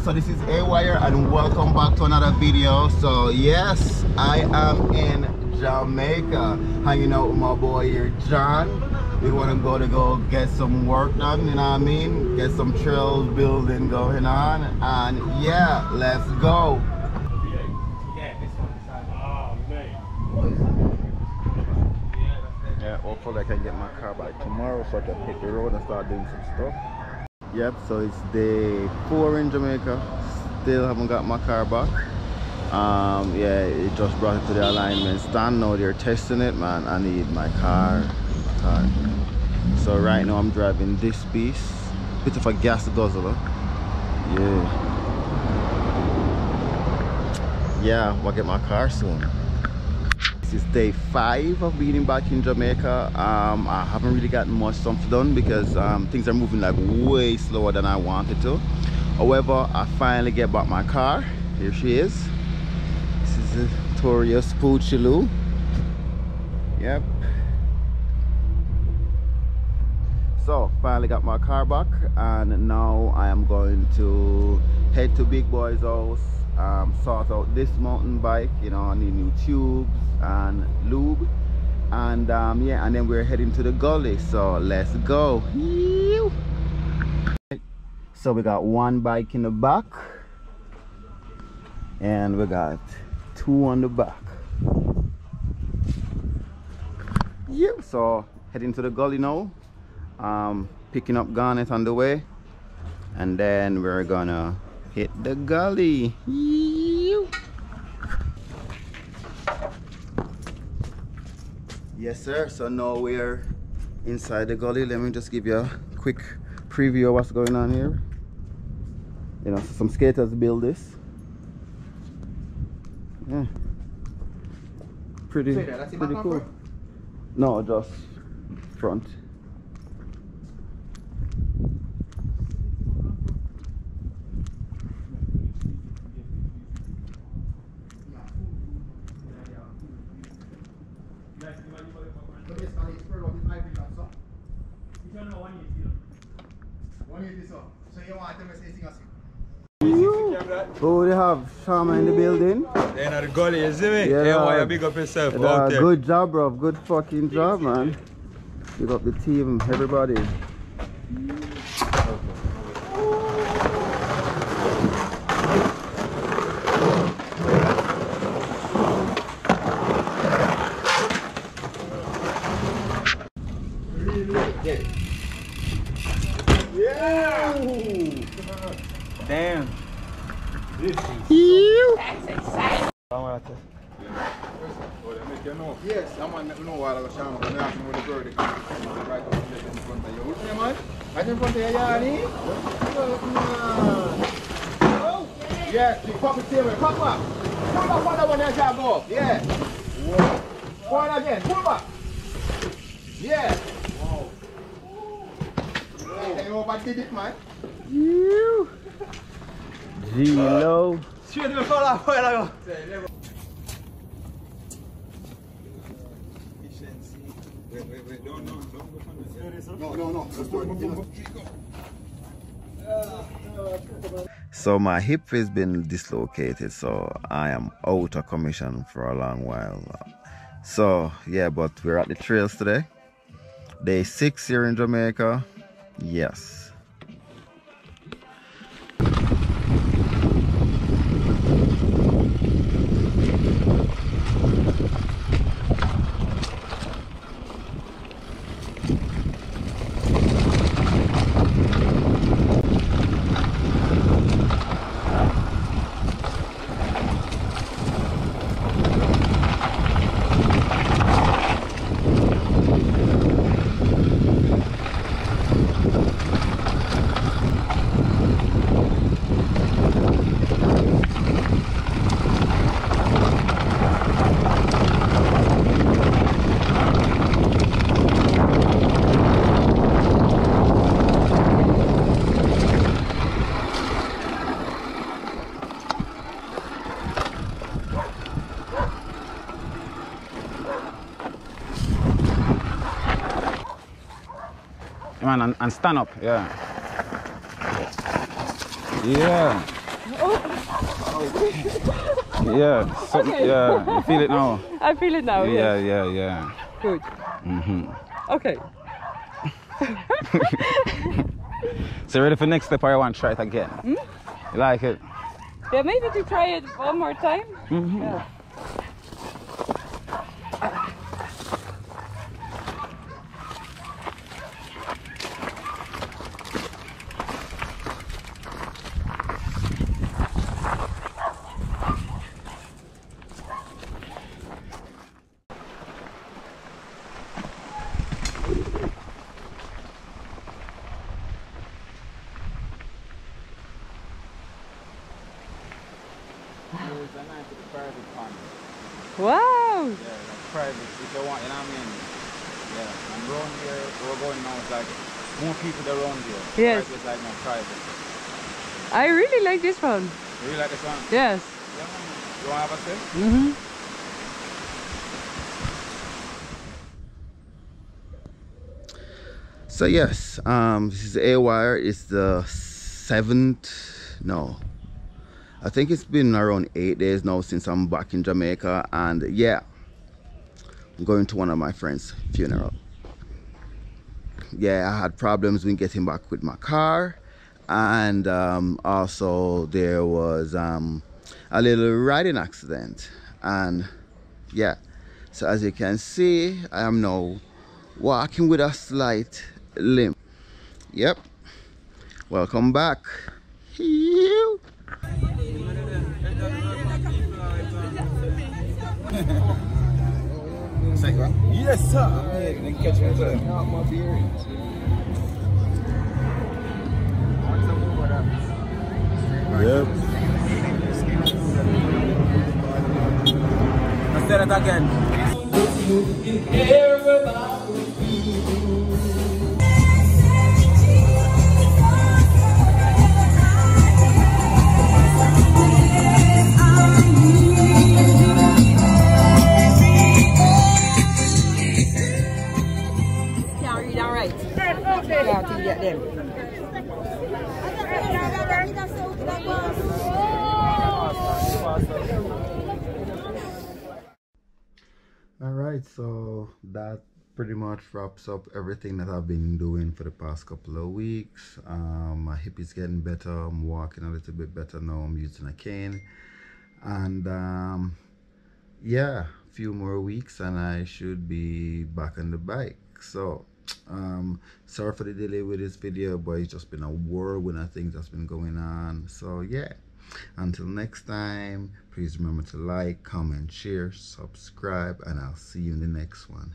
so this is A-Wire and welcome back to another video. So yes, I am in Jamaica, hanging out with my boy here, John. We want to go get some work done, you know what I mean? Get some trails building going on, and yeah, let's go. Yeah, hopefully I can get my car back tomorrow so I can hit the road and start doing some stuff. Yep, so it's day 4 in Jamaica. Still haven't got my car back. Yeah, it just brought it to the alignment stand. Now they're testing it, man. I need my car. So right now I'm driving this piece. Bit of a gas guzzler. Yeah, I'll get my car soon. This is day 5 of being back in Jamaica. I haven't really gotten much stuff done because things are moving like way slower than I wanted to. However, I finally get back my car. Here she is. This is a Toria Spoochiloo. Yep. So finally got my car back, and now I am going to head to Big Boy's house, sort out this mountain bike. You know, I need new tubes and lube, and yeah, and then we're heading to the gully, so let's go. So we got one bike in the back and we got 2 on the back. So heading to the gully now, picking up Garnet on the way, and then we're gonna hit the gully. Yes sir, so now we're inside the gully. Let me just give you a quick preview of what's going on here. You know, some skaters build this. Yeah, pretty cool. No, just front. Oh, they have Shama in the building. They're in the gully, you see me? Yeah, why you big up yourself out there. Good job, bro. Good fucking job, man. Big up the team, everybody. Yeah! Damn. That's exciting. Yes, I want to know while I was showing up. I asked him where the bird is. Right in front of you. What's your name, man? Right in front of you, Yanni? Oh! Yeah, you pop it here. Pop up. Pull back on that one there, jab off. Yeah. Whoa. Point again. Pull back. Yeah. Wow. Hey, over did it, man. you. G-Lo. Straight to the fall off. Where I go? Wait, don't go from this. No. Let's do it. So my hip has been dislocated, so I am out of commission for a long while. So yeah, but we're at the trails today. Day 6 here in Jamaica. Yes. Man, and stand up, yeah. Yeah. Yeah, so, Okay. yeah, you feel it now? I feel it now, Yeah, yes. yeah. Good. Okay. So ready for next step or you want to try it again? You like it? Yeah, maybe to try it one more time. Yeah. Wow! Yeah, like private, if you want, you know what I mean? Yeah, and around here, we're going now, it's like more people that around here. Yes. Right, it's like more private. I really like this one. You really like this one? Yes. Yeah, man. You want to have a sip? So yes, this is A-Wire. It's the 7th, no, I think it's been around 8 days now since I'm back in Jamaica, and yeah, I'm going to one of my friends' funeral. Yeah, I had problems with getting back with my car, and also there was a little riding accident, and yeah, so as you can see, I am now walking with a slight limp. Yep, welcome back. Yes, sir. Yep. Let's say that again. Alright, so that pretty much wraps up everything that I've been doing for the past couple of weeks. My hip is getting better, I'm walking a little bit better now, I'm using a cane, and yeah, a few more weeks and I should be back on the bike. So sorry for the delay with this video, but it's just been a whirlwind of things that's been going on. So yeah, until next time, please remember to like, comment, share, subscribe, and I'll see you in the next one.